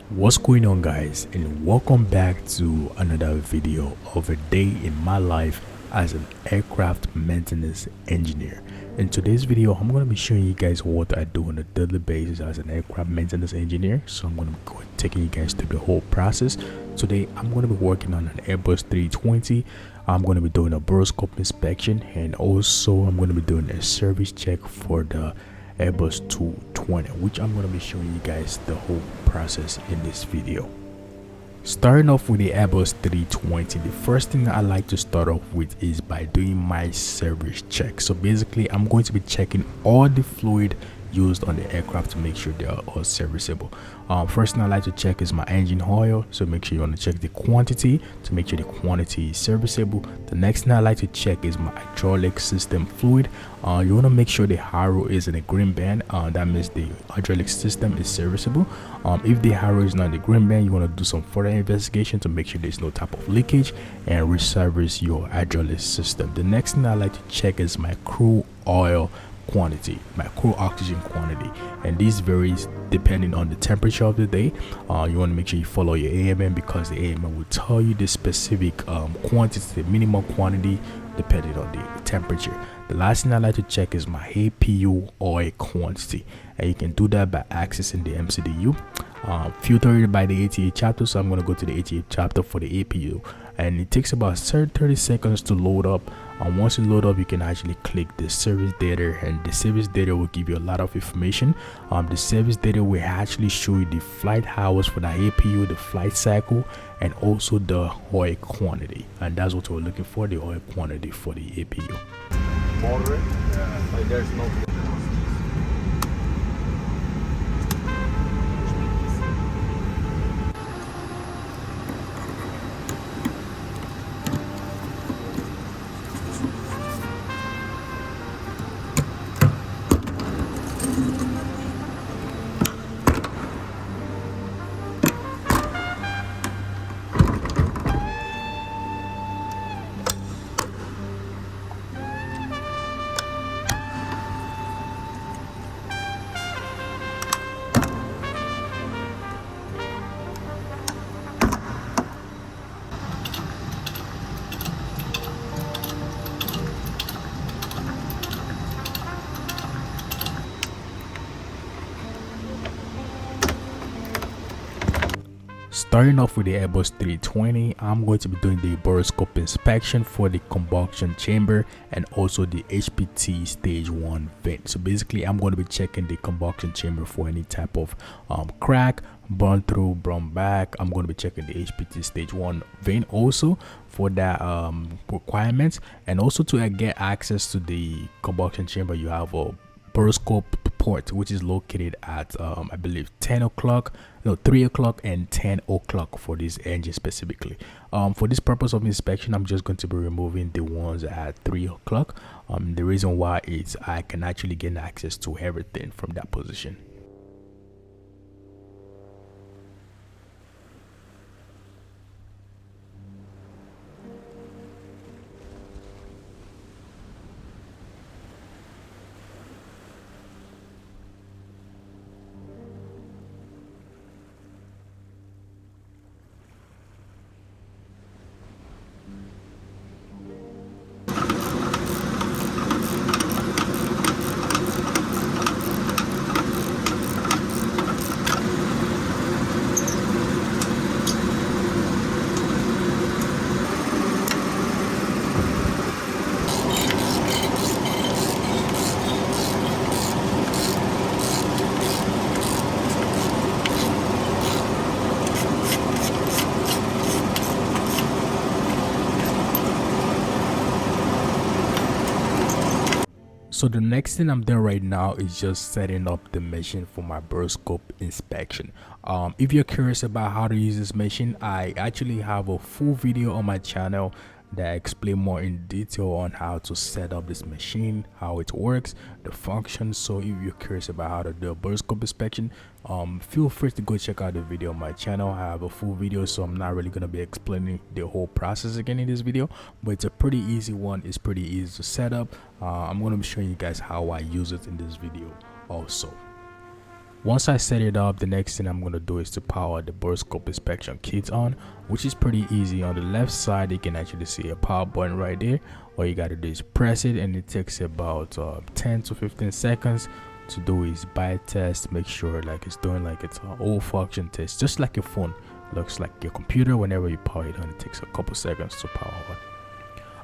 What's going on, guys, and welcome back to another video of a day in my life as an aircraft maintenance engineer. In today's video, I'm going to be showing you guys what I do on a daily basis as an aircraft maintenance engineer. So I'm going to be taking you guys through the whole process. Today I'm going to be working on an Airbus 320. I'm going to be doing a borescope inspection, and also I'm going to be doing a service check for the Airbus 220, which I'm going to be showing you guys the whole process in this video. Starting off with the Airbus 320, the first thing I like to start off with is by doing my service check. So basically I'm going to be checking all the fluid used on the aircraft to make sure they are all serviceable. First thing I like to check is my engine oil, so make sure you want to check the quantity to make sure the quantity is serviceable. The next thing I like to check is my hydraulic system fluid. You want to make sure the harrow is in a green band. That means the hydraulic system is serviceable. If the harrow is not in the green band, you want to do some further investigation to make sure there's no type of leakage and reservice your hydraulic system. The next thing I like to check is my crew oil quantity, my crew oxygen quantity, and this varies depending on the temperature of the day. You want to make sure you follow your AMM, because the AMM will tell you the specific quantity, the minimum quantity depending on the temperature. The last thing I like to check is my APU oil quantity, and you can do that by accessing the MCDU. Filter it by the ATA chapter, so I'm going to go to the ATA chapter for the APU, and it takes about 30 seconds to load up. Once you load up, you can actually click the service data, and the service data will give you a lot of information. The service data will actually show you the flight hours for the APU, the flight cycle, and also the oil quantity, and that's what we're looking for, the oil quantity for the APU. Moderate, like there's no. Starting off with the Airbus 320, I'm going to be doing the borescope inspection for the combustion chamber and also the HPT stage 1 vent. So basically I'm going to be checking the combustion chamber for any type of crack, burn through, burn back. I'm going to be checking the HPT stage 1 vent also for that requirements, and also to get access to the combustion chamber you have a borescope port, which is located at I believe 3 o'clock and 10 o'clock for this engine specifically. For this purpose of inspection, I'm just going to be removing the ones at 3 o'clock. The reason why is I can actually gain access to everything from that position. So the next thing I'm doing right now is just setting up the machine for my borescope inspection. If you're curious about how to use this machine, I actually have a full video on my channel that explain more in detail on how to set up this machine, how it works, the functions. So if you're curious about how to do a borescope inspection, feel free to go check out the video on my channel. I have a full video, so I'm not really going to be explaining the whole process again in this video, but it's a pretty easy one. It's pretty easy to set up. I'm going to be showing you guys how I use it in this video also. Once I set it up, the next thing I'm going to do is to power the borescope inspection kit on, which is pretty easy. On the left side, you can actually see a power button right there. All you got to do is press it, and it takes about 10 to 15 seconds to do is byte test, make sure like it's doing like it's an old function test, just like your phone looks like your computer. Whenever you power it on, it takes a couple seconds to power on.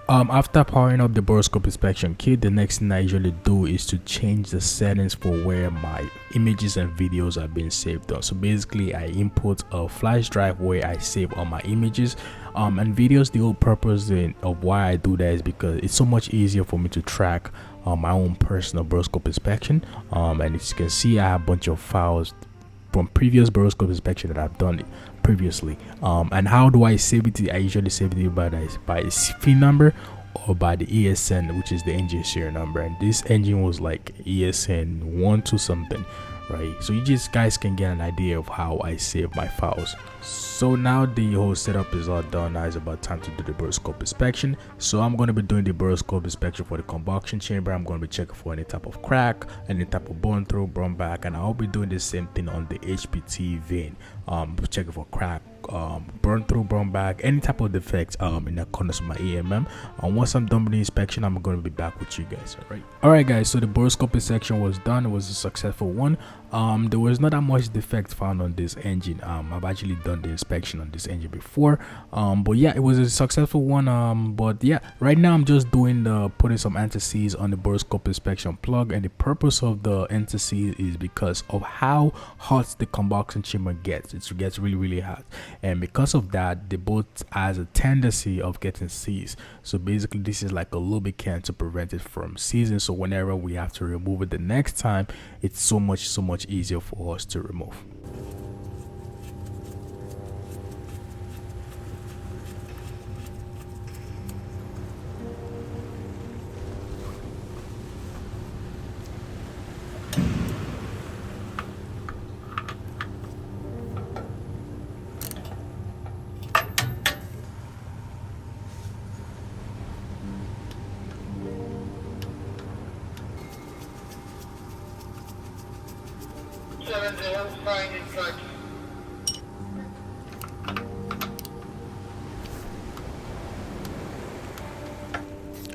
After powering up the borescope inspection kit, the next thing I usually do is to change the settings for where my images and videos are being saved on. So basically I input a flash drive where I save all my images and videos. The whole purpose of why I do that is because it's so much easier for me to track my own personal borescope inspection. And as you can see, I have a bunch of files from previous borescope inspection that I've done previously. And how do I save it? I usually save it by VIN number or by the ESN, which is the engine serial number, and this engine was like ESN 12 something, right? So you just guys can get an idea of how I save my files. So now the whole setup is all done. Now it's about time to do the borescope inspection. So I'm going to be doing the borescope inspection for the combustion chamber. I'm going to be checking for any type of crack, any type of burn through, burn back, and I'll be doing the same thing on the HPT VIN. Checking for crack, burn through, burn back, any type of defects in the corners of my AMM. And once I'm done with the inspection, I'm going to be back with you guys. Alright guys, so the borescope inspection was done. It was a successful one. There was not that much defect found on this engine. I've actually done the inspection on this engine before, but yeah, it was a successful one. But yeah, right now I'm just doing putting some anti-seize on the borescope inspection plug, and the purpose of the anti-seize is because of how hot the combustion chamber gets. It gets really hot, and because of that, the boat has a tendency of getting seized. So basically this is like a lubricant to prevent it from seizing, so whenever we have to remove it the next time, it's so much easier for us to remove.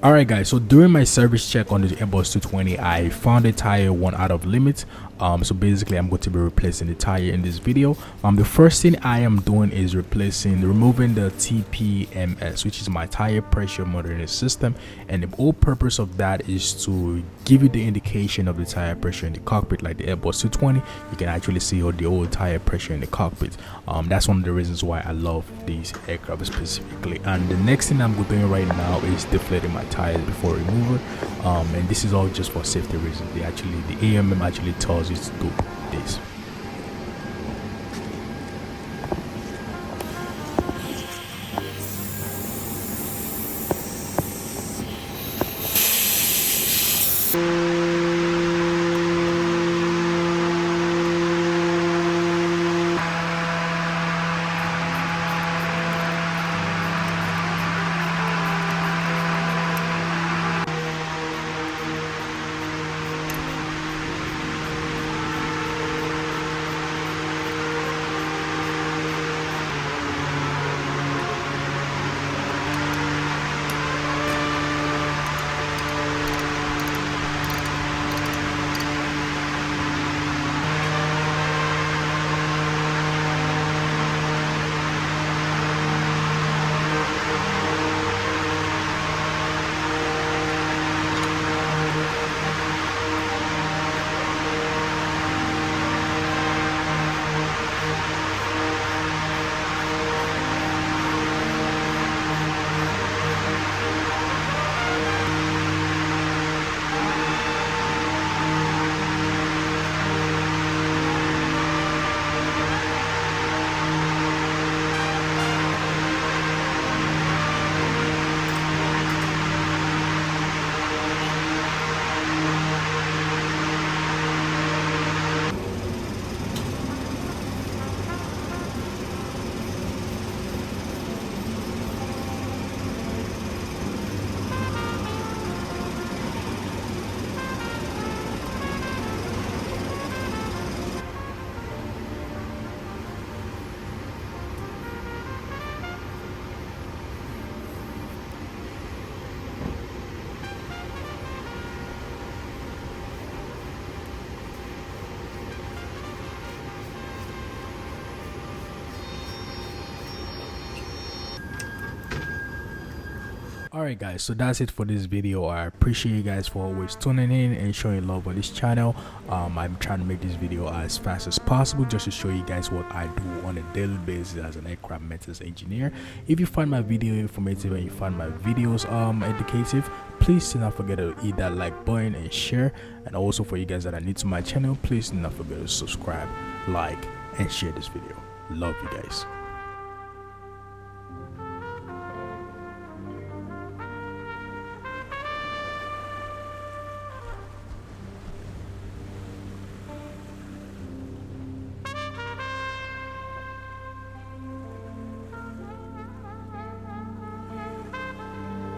Alright guys, so during my service check on the Airbus 220, I found a tire one out of limit. So basically I'm going to be replacing the tire in this video. The first thing I am doing is removing the TPMS, which is my tire pressure monitoring system, and the whole purpose of that is to give you the indication of the tire pressure in the cockpit. Like the Airbus 220, you can actually see the old tire pressure in the cockpit. That's one of the reasons why I love these aircraft specifically. And the next thing I'm doing right now is deflating my tires before removal, and this is all just for safety reasons. The AMM actually tells you to do this. Alright guys, so that's it for this video. I appreciate you guys for always tuning in and showing love on this channel. I'm trying to make this video as fast as possible just to show you guys what I do on a daily basis as an aircraft maintenance engineer. If you find my video informative and you find my videos educative, please do not forget to hit that like button and share. And also for you guys that are new to my channel, please do not forget to subscribe, like and share this video. Love you guys.